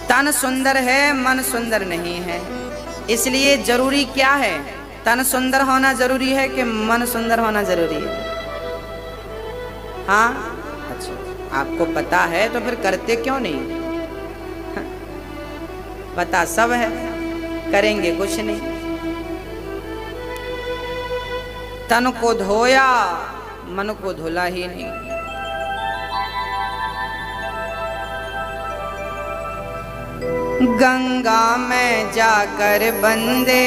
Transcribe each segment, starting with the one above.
तन सुंदर है मन सुंदर नहीं है, इसलिए जरूरी क्या है? तन सुंदर होना जरूरी है कि मन सुंदर होना जरूरी है? हाँ, अच्छा, आपको पता है तो फिर करते क्यों नहीं? पता सब है, करेंगे कुछ नहीं। तन को धोया मन को धुला ही नहीं। गंगा में जाकर बंदे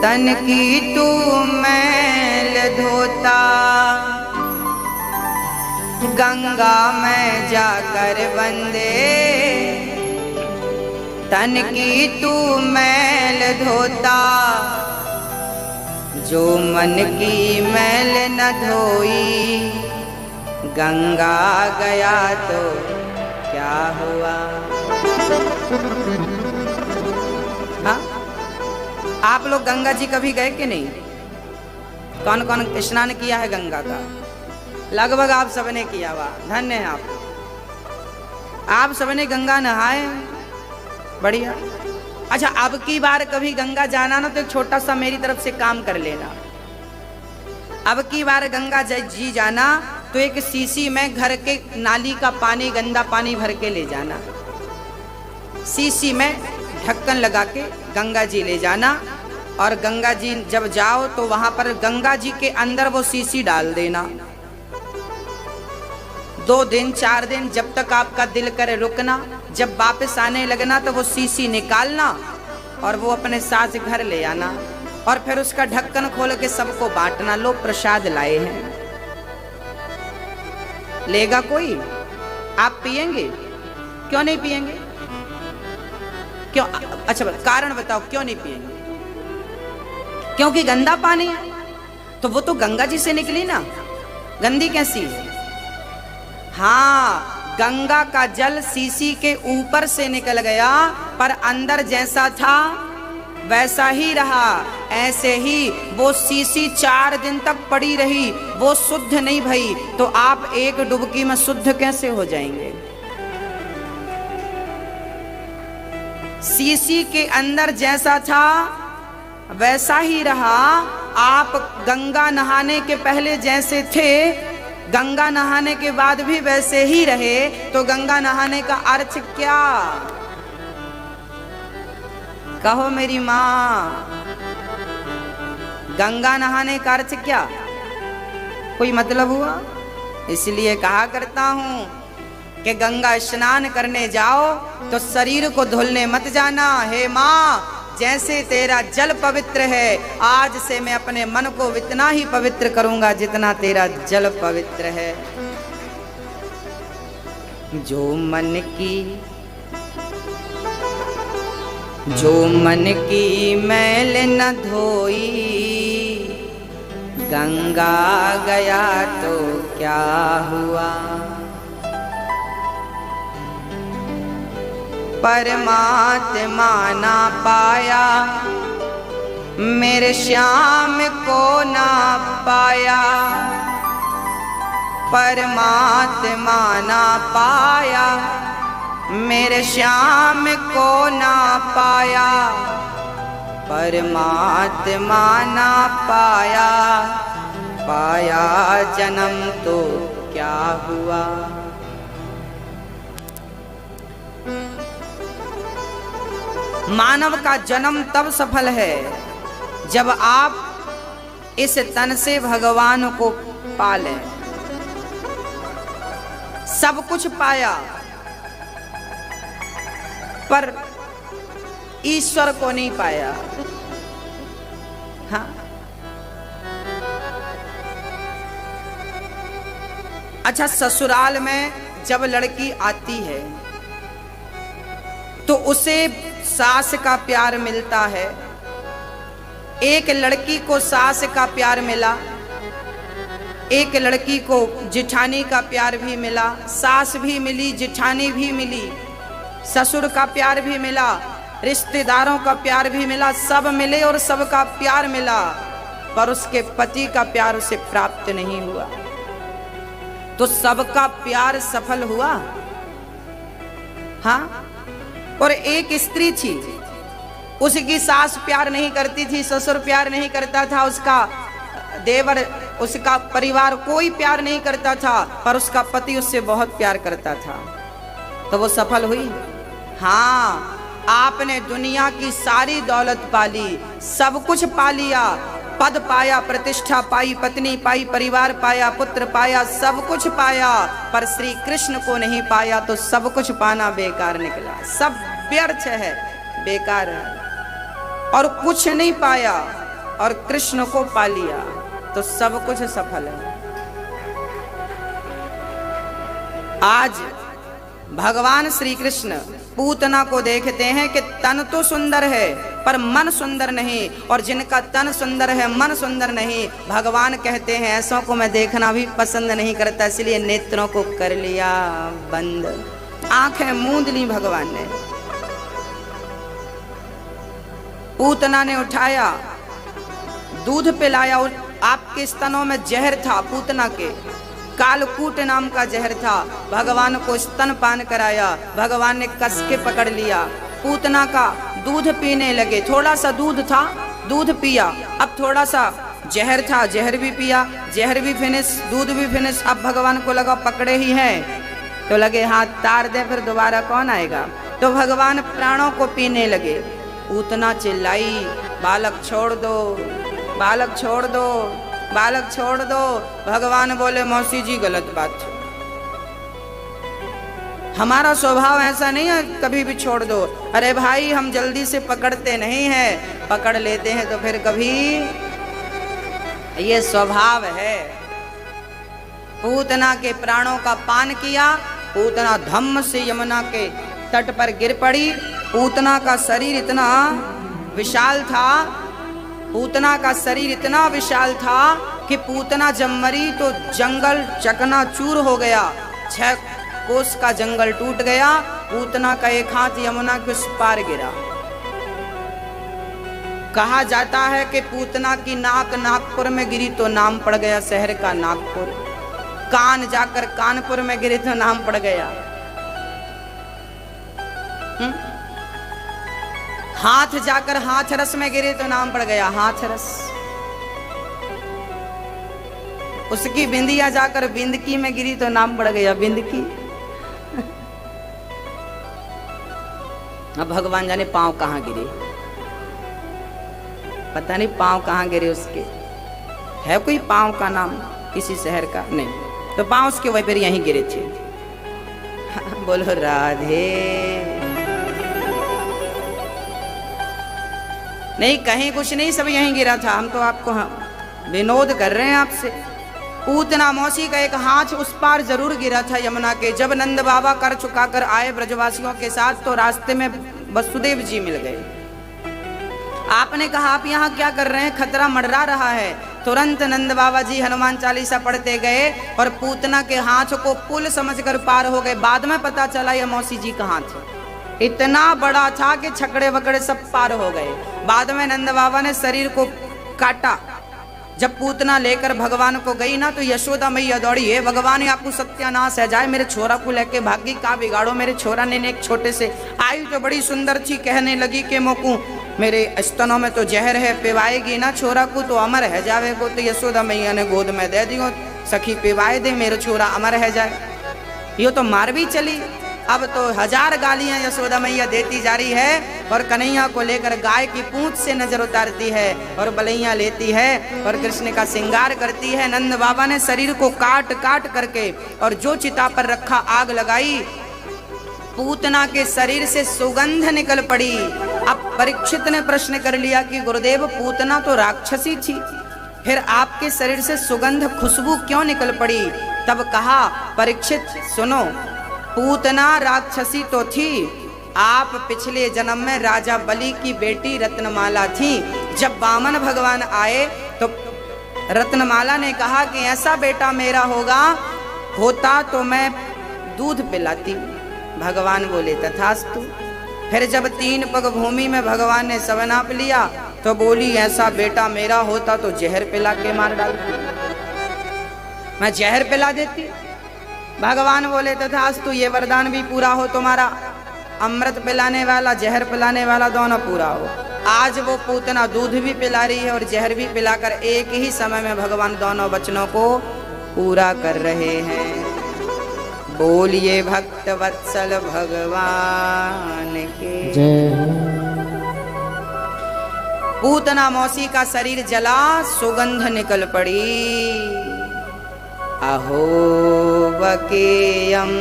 तन की तू मैल धोता, गंगा में जाकर बंदे तन की तू मैल धोता, जो मन की मैल न धोई गंगा गया तो क्या हुआ? हाँ, आप लोग गंगा जी कभी गए कि नहीं? कौन कौन स्नान किया है गंगा का? लगभग आप सबने किया हुआ, धन्य है आप सबने गंगा नहाए, बढ़िया। अच्छा, अब की बार कभी गंगा जाना ना तो एक छोटा सा मेरी तरफ से काम कर लेना। अब की बार गंगा जी जाना तो एक सीसी में घर के नाली का पानी, गंदा पानी भर के ले जाना। सीसी में ढक्कन लगा के गंगा जी ले जाना, और गंगा जी जब जाओ तो वहां पर गंगा जी के अंदर वो सीसी डाल देना। 2 दिन 4 दिन जब तक आपका दिल करे रुकना, जब वापस आने लगना तो वो सीसी निकालना और वो अपने साथ घर ले आना, और फिर उसका ढक्कन खोल के सबको बांटना। लो प्रसाद लाए हैं। लेगा कोई? आप पिएंगे? क्यों नहीं पिएंगे? क्यों? अच्छा, कारण बताओ क्यों नहीं पिएंगे? क्योंकि गंदा पानी है। तो वो तो गंगा जी से निकली ना, गंदी कैसी है? हाँ, गंगा का जल सीसी के ऊपर से निकल गया, पर अंदर जैसा था वैसा ही रहा। ऐसे ही वो सीसी 4 दिन तक पड़ी रही, वो शुद्ध नहीं भई। तो आप एक डुबकी में शुद्ध कैसे हो जाएंगे? सीसी के अंदर जैसा था वैसा ही रहा। आप गंगा नहाने के पहले जैसे थे, गंगा नहाने के बाद भी वैसे ही रहे। तो गंगा नहाने का अर्थ क्या? कहो मेरी माँ, गंगा नहाने का अर्थ क्या? कोई मतलब हुआ? इसलिए कहा करता हूं कि गंगा स्नान करने जाओ तो शरीर को धुलने मत जाना। हे माँ, जैसे तेरा जल पवित्र है, आज से मैं अपने मन को इतना ही पवित्र करूंगा जितना तेरा जल पवित्र है। जो मन की मैल न धोई गंगा गया तो क्या हुआ? परमात्मा ना पाया मेरे श्याम को ना पाया, परमात्मा ना पाया मेरे श्याम को ना पाया, परमात्मा ना पाया, पाया जन्म तो क्या हुआ? मानव का जन्म तब सफल है जब आप इस तन से भगवान को पालें। सब कुछ पाया पर ईश्वर को नहीं पाया। हाँ, अच्छा, ससुराल में जब लड़की आती है तो उसे सास का प्यार मिलता है। एक लड़की को सास का प्यार मिला, एक लड़की को जिठानी का प्यार भी मिला। सास भी मिली, जिठानी भी मिली, ससुर का प्यार भी मिला, रिश्तेदारों का प्यार भी मिला, सब मिले और सबका प्यार मिला, पर उसके पति का प्यार उसे प्राप्त नहीं हुआ। तो सबका प्यार सफल हुआ? हाँ, और एक स्त्री थी, उसकी सास प्यार नहीं करती थी, ससुर प्यार नहीं करता था, उसका देवर, उसका परिवार कोई प्यार नहीं करता था, पर उसका पति उससे बहुत प्यार करता था। तो वो सफल हुई। हाँ, आपने दुनिया की सारी दौलत पाली, सब कुछ पा लिया, पद पाया, प्रतिष्ठा पाई, पत्नी पाई, परिवार पाया, पुत्र पाया, सब कुछ पाया, पर श्री कृष्ण को नहीं पाया तो सब कुछ पाना बेकार निकला। सब व्यर्थ है, बेकार है, और कुछ नहीं पाया और कृष्ण को पा लिया तो सब कुछ सफल है। आज भगवान श्री कृष्ण पूतना को देखते हैं कि तन तो सुंदर है पर मन सुंदर नहीं, और जिनका तन सुंदर है मन सुंदर नहीं, भगवान कहते हैं ऐसों को मैं देखना भी पसंद नहीं करता, इसलिए नेत्रों को कर लिया बंद, आंखें मूंद ली भगवान ने। पूतना ने उठाया, दूध पिलाया, और आपके स्तनों में जहर था, पूतना के कालकूट नाम का जहर था, भगवान को स्तनपान कराया, भगवान ने कस के पकड़ लिया, पूतना का दूध पीने लगे, थोड़ा सा दूध था, दूध पिया, अब थोड़ा सा जहर था, जहर भी पिया, जहर भी फिनिश, दूध भी फिनिश, अब भगवान को लगा पकड़े ही हैं तो लगे हाथ तार दे, फिर दोबारा कौन आएगा, तो भगवान प्राणों को पीने लगे। पूतना चिल्लाई, बालक छोड़ दो, बालक छोड़ दो, बालक छोड़ दो। भगवान बोले मौसी जी गलत बात है, हमारा स्वभाव ऐसा नहीं है कभी भी छोड़ दो। अरे भाई हम जल्दी से पकड़ते नहीं हैं, पकड़ लेते हैं तो फिर कभी, ये स्वभाव है। पूतना के प्राणों का पान किया, पूतना धम्म से यमुना के तट पर गिर पड़ी। पूतना का शरीर इतना विशाल था, पूतना का शरीर इतना विशाल था कि पूतना जब मरी तो जंगल चकनाचूर हो गया, 6 कोस का जंगल टूट गया, पूतना का एक हाथ यमुना के उस पार गिरा। कहा जाता है कि पूतना की नाक नागपुर में गिरी तो नाम पड़ गया शहर का नागपुर, कान जाकर कानपुर में गिरी तो नाम पड़ गया, हाथ जाकर हाथरस में गिरे तो नाम पड़ गया हाथरस, उसकी बिंदिया जाकर बिंदकी में गिरी तो नाम पड़ गया बिंदकी। अब भगवान जाने पांव कहां गिरे, पता नहीं पांव कहां गिरे उसके, है कोई पांव का नाम किसी शहर का? नहीं, तो पांव उसके वहीं पर यहीं गिरे थे। बोलो राधे। नहीं कहीं कुछ नहीं, सब यहीं गिरा था, हम तो आपको विनोद कर रहे हैं आपसे। पूतना मौसी का एक हाथ उस पार जरूर गिरा था यमुना के। जब नंद बाबा कर चुका कर आए ब्रजवासियों के साथ तो रास्ते में वसुदेव जी मिल गए। आपने कहा आप यहाँ क्या कर रहे हैं, खतरा मंडरा रहा है। तुरंत नंद बाबा जी हनुमान चालीसा पढ़ते गए और पूतना के हाथ को पुल समझकर पार हो गए। बाद में पता चला यह मौसी जी का हाथ इतना बड़ा था कि छकड़े वकड़े सब पार हो गए। बाद में नंद बाबा ने शरीर को काटा। जब पूतना लेकर भगवान को गई ना तो यशोदा मैया दौड़ी, है भगवान आपको सत्यानाश है जाए, मेरे छोरा को लेके भागी, का बिगाड़ो मेरे छोरा ने। एक छोटे से आई तो बड़ी सुंदर थी, कहने लगी कि मोकू मेरे स्तनों में तो जहर है, पिवाएगी ना छोरा को तो अमर है जावे को। तो यशोदा मैया ने गोद में दे दियो, सखी पिवाए दे मेरे छोरा अमर है जाए। यो तो मार भी चली। अब तो 1000 गालियां यशोदा मैया देती जा रही है और कन्हैया को लेकर गाय की पूंछ से नजर उतारती है और बलैया लेती है और कृष्ण का श्रृंगार करती है। नंद बाबा ने शरीर को काट काट करके और जो चिता पर रखा आग लगाई। पूतना के शरीर से सुगंध निकल पड़ी। अब परीक्षित ने प्रश्न कर लिया कि गुरुदेव पूतना तो राक्षसी थी, फिर आपके शरीर से सुगंध खुशबू क्यों निकल पड़ी? तब कहा परीक्षित सुनो, पूतना राक्षसी तो थी, आप पिछले जन्म में राजा बलि की बेटी रत्नमाला थी। जब वामन भगवान आए तो रत्नमाला ने कहा कि ऐसा बेटा मेरा होता तो मैं दूध पिलाती। भगवान बोले तथास्तु। फिर जब 3 पग भूमि में भगवान ने सब नाप लिया तो बोली ऐसा बेटा मेरा होता तो जहर पिला के मार डालती, मैं जहर पिला देती। भगवान बोले तथास्तु, ये वरदान भी पूरा हो तुम्हारा। अमृत पिलाने वाला जहर पिलाने वाला दोनों पूरा हो। आज वो पूतना दूध भी पिला रही है और जहर भी पिलाकर एक ही समय में भगवान दोनों वचनों को पूरा कर रहे हैं। बोलिए भक्त वत्सल भगवान के जय। पूतना मौसी का शरीर जला, सुगंध निकल पड़ी। अहो वकेयम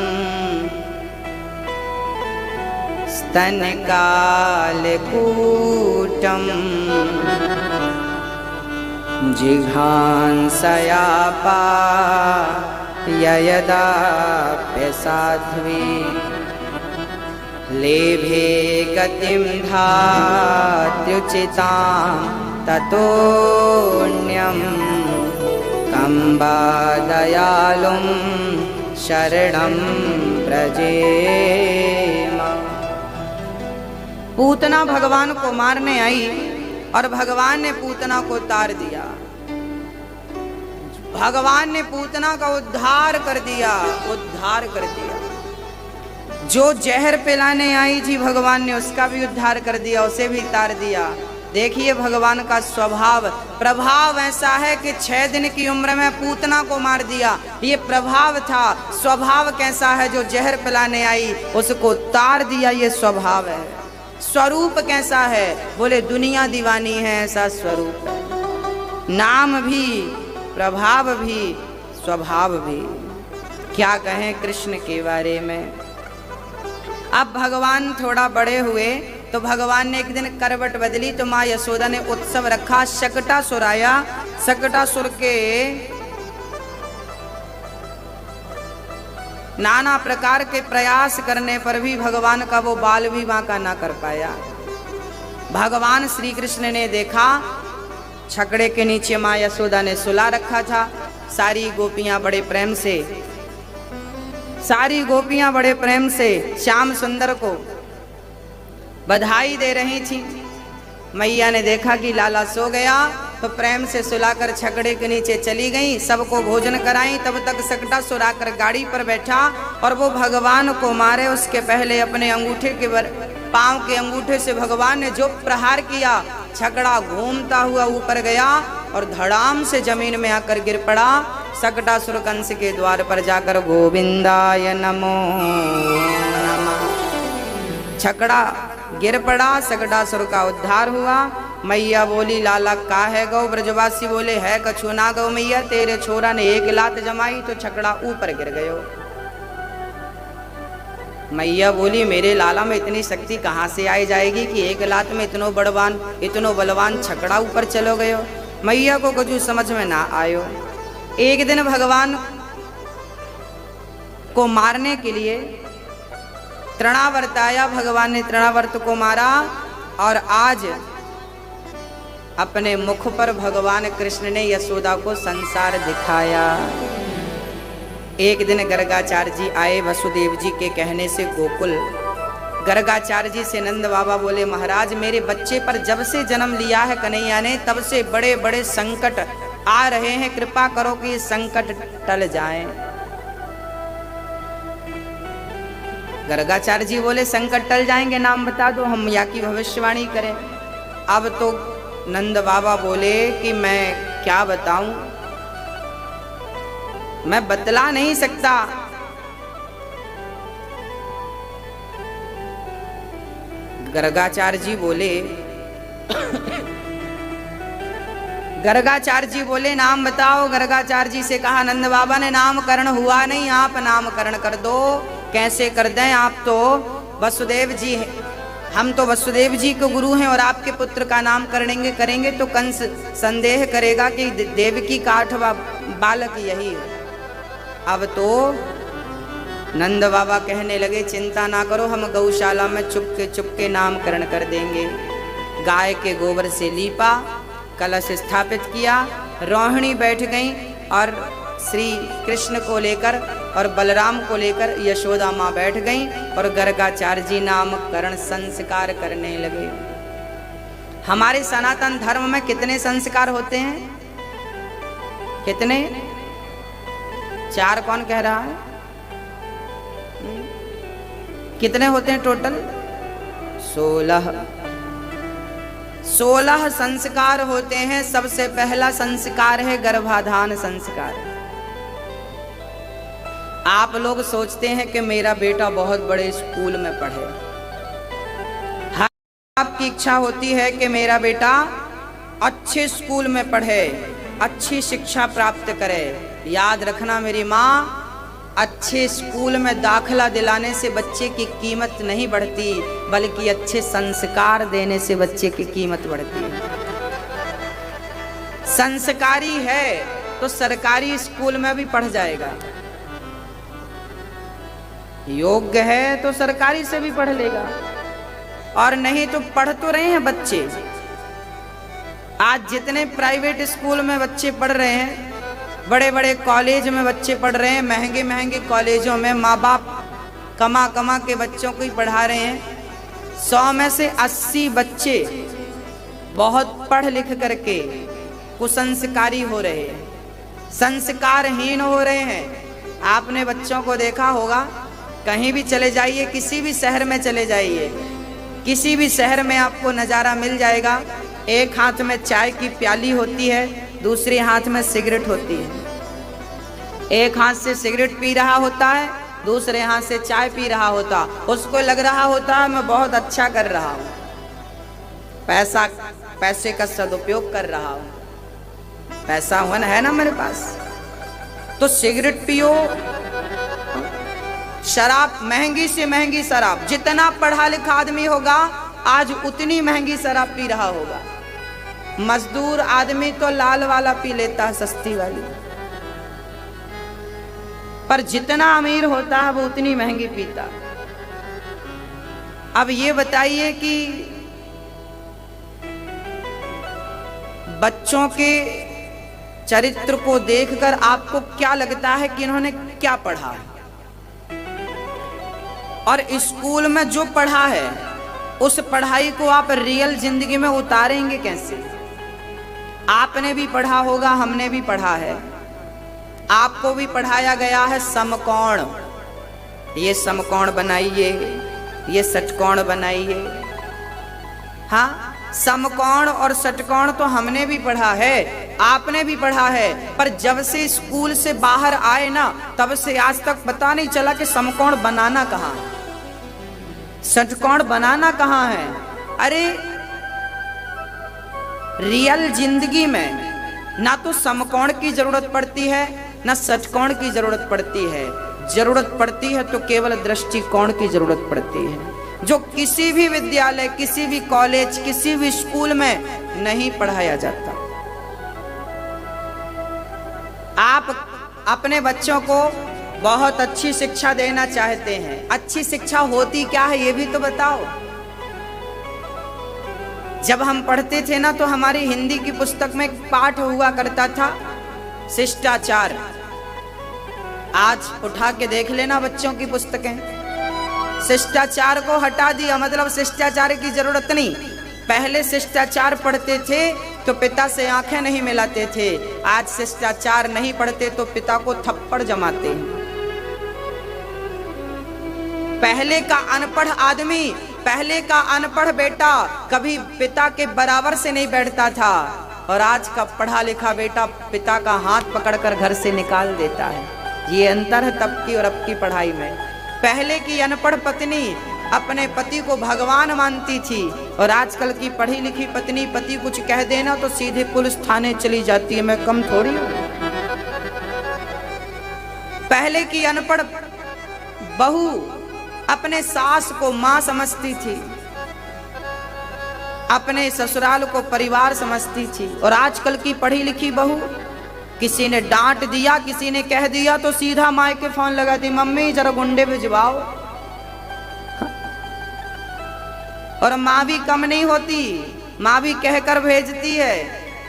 स्तन काल कूटम जिघांसया पायदाप्य साध्वी लेभे गतिं धात्युचितां ततोऽन्यं कम्बा दयालुं शरणं व्रजेम। पूतना भगवान को मारने आई और भगवान ने पूतना को तार दिया। भगवान ने पूतना का उद्धार कर दिया, उद्धार कर दिया। जो जहर पिलाने आई थी भगवान ने उसका भी उद्धार कर दिया, उसे भी तार दिया। देखिए भगवान का स्वभाव, प्रभाव ऐसा है कि 6 दिन की उम्र में पूतना को मार दिया। ये प्रभाव था। स्वभाव कैसा है? जो जहर पिलाने आई उसको तार दिया, ये स्वभाव है। स्वरूप कैसा है? बोले दुनिया दीवानी है, ऐसा स्वरूप है। नाम भी, प्रभाव भी, स्वभाव भी। क्या कहें कृष्ण के बारे में। अब भगवान थोड़ा बड़े हुए तो भगवान ने एक दिन करवट बदली तो माँ यशोदा ने उत्सव रखा। शकटासुर आया। शकटासुर के नाना प्रकार के प्रयास करने पर भी भगवान का वो बाल भी बांका ना कर पाया। भगवान श्री कृष्ण ने देखा छकड़े के नीचे माँ यशोदा ने सुला रखा था। सारी गोपियां बड़े प्रेम से, सारी गोपियां बड़े प्रेम से श्याम सुंदर को बधाई दे रही थी। मैया ने देखा कि लाला सो गया तो प्रेम से सुलाकर छकड़े के नीचे चली गई। सबको भोजन कराई। तब तक शकटासुर आकर गाड़ी पर बैठा और वो भगवान को मारे उसके पहले अपने अंगूठे के पांव के अंगूठे से भगवान ने जो प्रहार किया, छकड़ा घूमता हुआ ऊपर गया और धड़ाम से जमीन में आकर गिर पड़ा। शकटासुर कंस के द्वार पर जाकर गोविंदाय नमो नमः छकड़ा गिर पड़ा। शकटासुर का उद्धार हुआ। मैया बोली लाला का है गौ। ब्रजवासी बोले है कछु ना गौ मैया, तेरे छोरा ने एक लात जमाई तो छकड़ा ऊपर गिर गयो। मैया बोली मेरे लाला में इतनी शक्ति कहाँ से आई जाएगी कि एक लात में इतनो बलवान छकड़ा ऊपर चलो गयो। मैया को कुछ समझ में ना आयो। एक दिन भगवान को मारने के लिए तृणावर्त आया। भगवान ने तृणावर्त को मारा और आज अपने मुख पर भगवान कृष्ण ने यशोदा को संसार दिखाया। एक दिन गर्गाचार्य जी आए वसुदेव जी के कहने से गोकुल। गर्गाचार्य जी से नंद बाबा बोले महाराज मेरे बच्चे पर जब से जन्म लिया है कन्हैया ने तब से बड़े बड़े संकट आ रहे हैं, कृपा करो कि ये संकट टल जाएं। गर्गाचार्य जी बोले संकट टल जाएंगे, नाम बता दो हम या की भविष्यवाणी करें। अब तो नंद बाबा बोले कि मैं क्या बताऊं, मैं बतला नहीं सकता। गर्गाचार्य जी बोले गर्गाचार्य जी बोले नाम बताओ। गर्गाचार्य जी से कहा नंद बाबा ने नामकरण हुआ नहीं, आप नामकरण कर दो। कैसे कर दें, आप तो वसुदेव जी हैं, हम तो वसुदेव जी के गुरु हैं और आपके पुत्र का नाम करेंगे तो कंस संदेह करेगा कि देवकी का 8वां बालक यही है। अब तो नंद बाबा कहने लगे चिंता ना करो, हम गौशाला में चुपके नामकरण कर देंगे। गाय के गोबर से लीपा, कलश स्थापित किया, रोहिणी बैठ गई और श्री कृष्ण को लेकर और बलराम को लेकर यशोदा माँ बैठ गई और गर्गाचार्य जी नामकरण संस्कार करने लगे। हमारे सनातन धर्म में कितने संस्कार होते हैं? कितने? 4 कौन कह रहा है? कितने होते हैं टोटल? 16 संस्कार होते हैं। सबसे पहला संस्कार है गर्भाधान संस्कार। आप लोग सोचते हैं कि मेरा बेटा बहुत बड़े स्कूल में पढ़े, आपकी इच्छा होती है कि मेरा बेटा अच्छे स्कूल में पढ़े, अच्छी शिक्षा प्राप्त करे। याद रखना मेरी माँ, अच्छे स्कूल में दाखला दिलाने से बच्चे की कीमत नहीं बढ़ती, बल्कि अच्छे संस्कार देने से बच्चे की कीमत बढ़ती है। संस्कारी है तो सरकारी स्कूल में भी पढ़ जाएगा, योग्य है तो सरकारी से भी पढ़ लेगा, और नहीं तो पढ़ तो रहे हैं बच्चे। आज जितने प्राइवेट स्कूल में बच्चे पढ़ रहे हैं, बड़े बड़े कॉलेज में बच्चे पढ़ रहे हैं, महंगे महंगे कॉलेजों में माँ बाप कमा कमा के बच्चों को ही पढ़ा रहे हैं। 100 में से 80 बच्चे बहुत पढ़ लिख करके कुसंस्कारी हो रहे हैं, संस्कारहीन हो रहे हैं। आपने बच्चों को देखा होगा, कहीं भी चले जाइए, किसी भी शहर में चले जाइए, किसी भी शहर में आपको नज़ारा मिल जाएगा। एक हाथ में चाय की प्याली होती है, दूसरे हाथ में सिगरेट होती है। एक हाथ से सिगरेट पी रहा होता है, दूसरे हाथ से चाय पी रहा होता। उसको लग रहा होता है मैं बहुत अच्छा कर रहा हूँ, पैसे का सदुपयोग कर रहा हूँ, पैसा है ना मेरे पास। तो सिगरेट पियो, शराब, महंगी से महंगी शराब, जितना पढ़ा लिखा आदमी होगा आज उतनी महंगी शराब पी रहा होगा। मजदूर आदमी तो लाल वाला पी लेता है, सस्ती वाली, पर जितना अमीर होता है वो उतनी महंगी पीता। अब ये बताइए कि बच्चों के चरित्र को देखकर आपको क्या लगता है कि इन्होंने क्या पढ़ा, और स्कूल में जो पढ़ा है उस पढ़ाई को आप रियल जिंदगी में उतारेंगे कैसे? आपने भी पढ़ा होगा, हमने भी पढ़ा है, आपको भी पढ़ाया गया है समकोण, ये समकोण बनाइए, ये षटकोण बनाइए। हाँ, समकोण और षटकोण तो हमने भी पढ़ा है, आपने भी पढ़ा है, पर जब से स्कूल से बाहर आए ना, तब से आज तक पता नहीं चला कि समकोण बनाना कहाँ है, षटकोण बनाना कहाँ है। अरे रियल जिंदगी में ना तो समकोण की जरूरत पड़ती है, ना षटकोण की जरूरत पड़ती है। जरूरत पड़ती है तो केवल दृष्टिकोण की जरूरत पड़ती है, जो किसी भी विद्यालय, किसी भी कॉलेज, किसी भी स्कूल में नहीं पढ़ाया जाता। आप अपने बच्चों को बहुत अच्छी शिक्षा देना चाहते हैं, अच्छी शिक्षा होती क्या है ये भी तो बताओ। जब हम पढ़ते थे ना तो हमारी हिंदी की पुस्तक में एक पाठ हुआ करता था, शिष्टाचार। आज उठा के देख लेना बच्चों की पुस्तकें, शिष्टाचार को हटा दिया, मतलब शिष्टाचार की जरूरत नहीं। पहले शिष्टाचार पढ़ते थे तो पिता से आंखें नहीं मिलाते थे, आज शिष्टाचार नहीं पढ़ते तो पिता को थप्पड़ जमाते हैं। पहले का अनपढ़ आदमी, पहले का अनपढ़ बेटा कभी पिता के बराबर से नहीं बैठता था, और आज का पढ़ा लिखा बेटा पिता का हाथ पकड़कर घर से निकाल देता है। ये अंतर है तब की और अब की पढ़ाई में। पहले की अनपढ़ पत्नी अपने पति को भगवान मानती थी, और आजकल की पढ़ी लिखी पत्नी पति कुछ कह देना तो सीधे पुलिस थाने चली जाती है। मैं कम थोड़ी हूं। पहले की अनपढ़ बहू अपने सास को मां समझती थी, अपने ससुराल को परिवार समझती थी, और आजकल की पढ़ी लिखी बहू, किसी ने डांट दिया, किसी ने कह दिया तो सीधा माँ के फोन लगाती, मम्मी जरा गुंडे भिजवाओ। और माँ भी कम नहीं होती, माँ भी कहकर भेजती है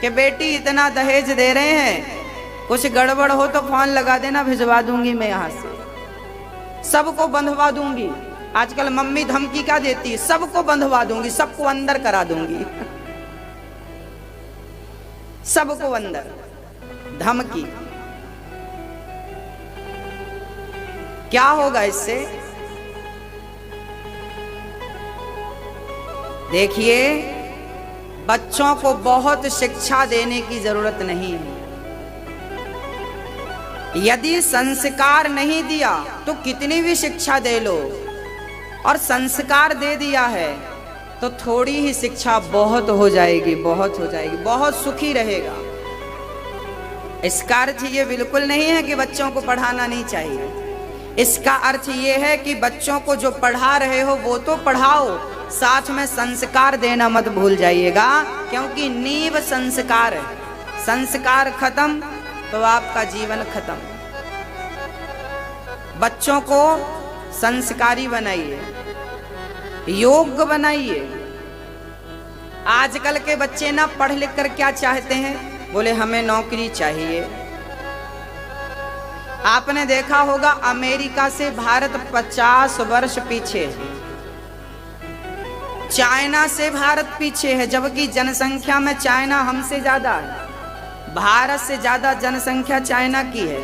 कि बेटी इतना दहेज दे रहे हैं, कुछ गड़बड़ हो तो फोन लगा देना, भिजवा दूंगी मैं यहाँ से, सबको बंधवा दूंगी। आजकल मम्मी धमकी क्या देती है, सबको बंधवा दूंगी, सबको अंदर करा दूंगी, सबको अंदर, धमकी। क्या होगा इससे? देखिए, बच्चों को बहुत शिक्षा देने की जरूरत नहीं है। यदि संस्कार नहीं दिया तो कितनी भी शिक्षा दे लो, और संस्कार दे दिया है तो थोड़ी ही शिक्षा बहुत हो जाएगी, बहुत हो जाएगी, बहुत सुखी रहेगा। इसका अर्थ ये बिल्कुल नहीं है कि बच्चों को पढ़ाना नहीं चाहिए। इसका अर्थ ये है कि बच्चों को जो पढ़ा रहे हो वो तो पढ़ाओ, साथ में संस्कार देना मत भूल जाइएगा, क्योंकि नींव संस्कार है। संस्कार खत्म तो आपका जीवन खत्म। बच्चों को संस्कारी बनाइए, योग्य बनाइए। आजकल के बच्चे ना पढ़ लिख कर क्या चाहते हैं, बोले हमें नौकरी चाहिए। आपने देखा होगा अमेरिका से भारत 50 वर्ष पीछे है, चाइना से भारत पीछे है, जबकि जनसंख्या में चाइना हमसे ज्यादा है। भारत से ज्यादा जनसंख्या चाइना की है,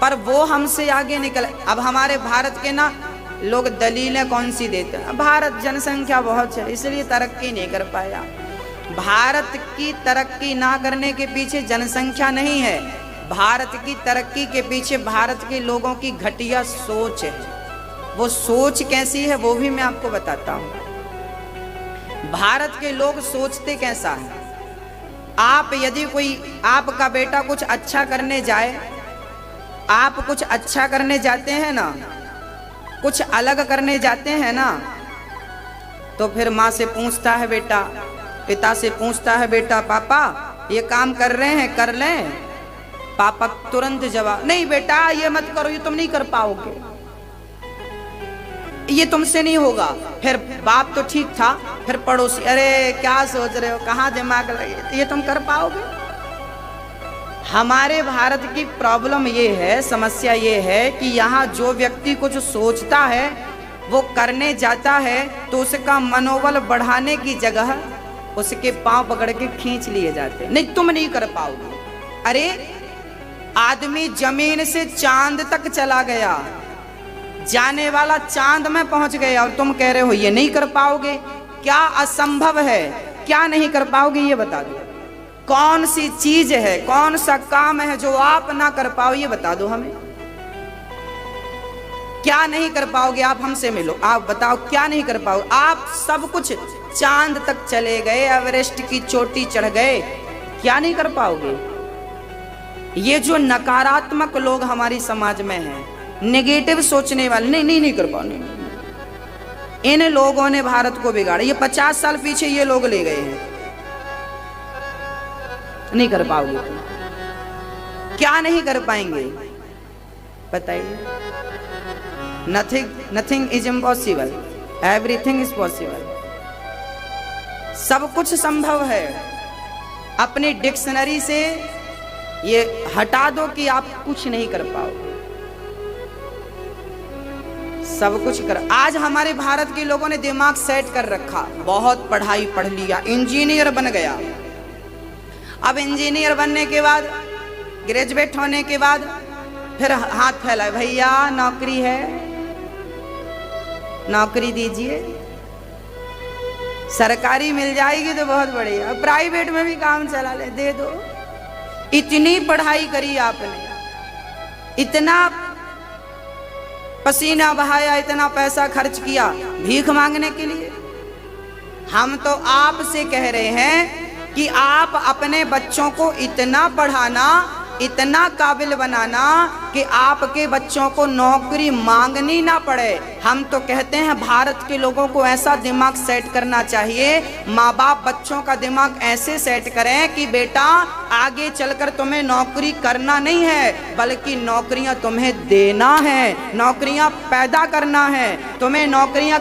पर वो हमसे आगे निकल। अब हमारे भारत के ना लोग दलीलें कौन सी देते हैं, भारत जनसंख्या बहुत है इसलिए तरक्की नहीं कर पाया। भारत की तरक्की ना करने के पीछे जनसंख्या नहीं है, भारत की तरक्की के पीछे भारत के लोगों की घटिया सोच है। वो सोच कैसी है वो भी मैं आपको बताता हूँ। भारत के लोग सोचते कैसा है, आप यदि कोई आपका बेटा कुछ अच्छा करने जाए, आप कुछ अच्छा करने जाते हैं ना, कुछ अलग करने जाते हैं ना, तो फिर माँ से पूछता है बेटा, पिता से पूछता है बेटा पापा ये काम कर रहे हैं, कर लें? पापा तुरंत जवाब, नहीं बेटा ये मत करो, ये तुम नहीं कर पाओगे, ये तुमसे नहीं होगा। फिर बाप तो ठीक था, फिर पड़ोसी, अरे क्या सोच रहे हो, कहाँ दिमाग लगे, ये तुम कर पाओगे? हमारे भारत की प्रॉब्लम ये है, समस्या ये है कि यहाँ जो व्यक्ति कुछ सोचता है वो करने जाता है तो उसका मनोबल बढ़ाने की जगह उसके पांव पकड़ के खींच लिए जाते हैं, नहीं तुम नहीं कर पाओगे। अरे आदमी जमीन से चांद तक चला गया, जाने वाला चांद में पहुंच गया, और तुम कह रहे हो ये नहीं कर पाओगे। क्या असंभव है, क्या नहीं कर पाओगे ये बता दो। कौन सी चीज है, कौन सा काम है जो आप ना कर पाओ, ये बता दो हमें। क्या नहीं कर पाओगे, आप हमसे मिलो, आप बताओ क्या नहीं कर पाओगे। आप सब कुछ, चांद तक चले गए, एवरेस्ट की चोटी चढ़ गए, क्या नहीं कर पाओगे। ये जो नकारात्मक लोग हमारी समाज में हैं, नेगेटिव सोचने वाले, नहीं नहीं नहीं कर पाओगे, इन लोगों ने भारत को बिगाड़ा। ये 50 साल पीछे ये लोग ले गए हैं, नहीं कर पाओगे। क्या नहीं कर पाएंगे बताइए। Nothing is impossible, everything is possible. सब कुछ संभव है। अपनी डिक्शनरी से ये हटा दो कि आप कुछ नहीं कर पाओगे, सब कुछ कर। आज हमारे भारत के लोगों ने दिमाग सेट कर रखा, बहुत पढ़ाई पढ़ लिया, इंजीनियर बन गया। अब इंजीनियर बनने के बाद, ग्रेजुएट होने के बाद फिर हाथ फैलाए, भैया नौकरी है, नौकरी दीजिए, सरकारी मिल जाएगी तो बहुत बढ़िया, प्राइवेट में भी काम चला ले, दे दो। इतनी पढ़ाई करी आपने, इतना पसीना बहाया, इतना पैसा खर्च किया भीख मांगने के लिए। हम तो आपसे कह रहे हैं कि आप अपने बच्चों को इतना पढ़ाना, इतना काबिल बनाना कि आपके बच्चों को नौकरी मांगनी ना पड़े। हम तो कहते हैं भारत के लोगों को ऐसा दिमाग सेट करना चाहिए, माँ बाप बच्चों का दिमाग ऐसे सेट करें कि बेटा आगे चलकर तुम्हें नौकरी करना नहीं है, बल्कि नौकरियां तुम्हें देना है, नौकरियां पैदा करना है, तुम्हें नौकरियां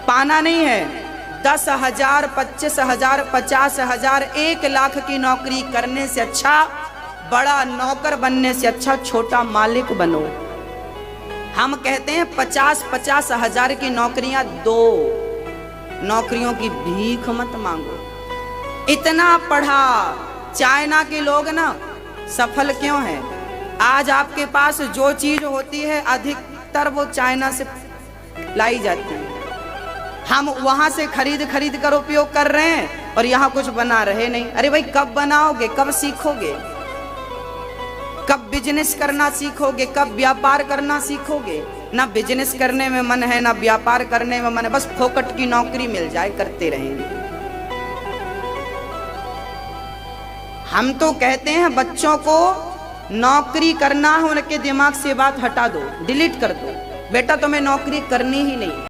पाना नहीं है। 10,000, 25,000, 50,000, 1 लाख की नौकरी करने से अच्छा, बड़ा नौकर बनने से अच्छा छोटा मालिक बनो। हम कहते हैं 50-50 हजार की नौकरियां दो, नौकरियों की भीख मत मांगो। इतना पढ़ा, चाइना के लोग ना सफल क्यों हैं? आज आपके पास जो चीज होती है अधिकतर वो चाइना से लाई जाती है। हम वहां से खरीद खरीद कर उपयोग कर रहे हैं और यहाँ कुछ बना रहे नहीं। अरे भाई कब बनाओगे, कब सीखोगे, कब बिजनेस करना सीखोगे, कब व्यापार करना सीखोगे? ना बिजनेस करने में मन है, ना व्यापार करने में मन है, बस फोकट की नौकरी मिल जाए करते रहेंगे। हम तो कहते हैं बच्चों को नौकरी करना है, उनके दिमाग से बात हटा दो, डिलीट कर दो, बेटा तुम्हें नौकरी करनी ही नहीं।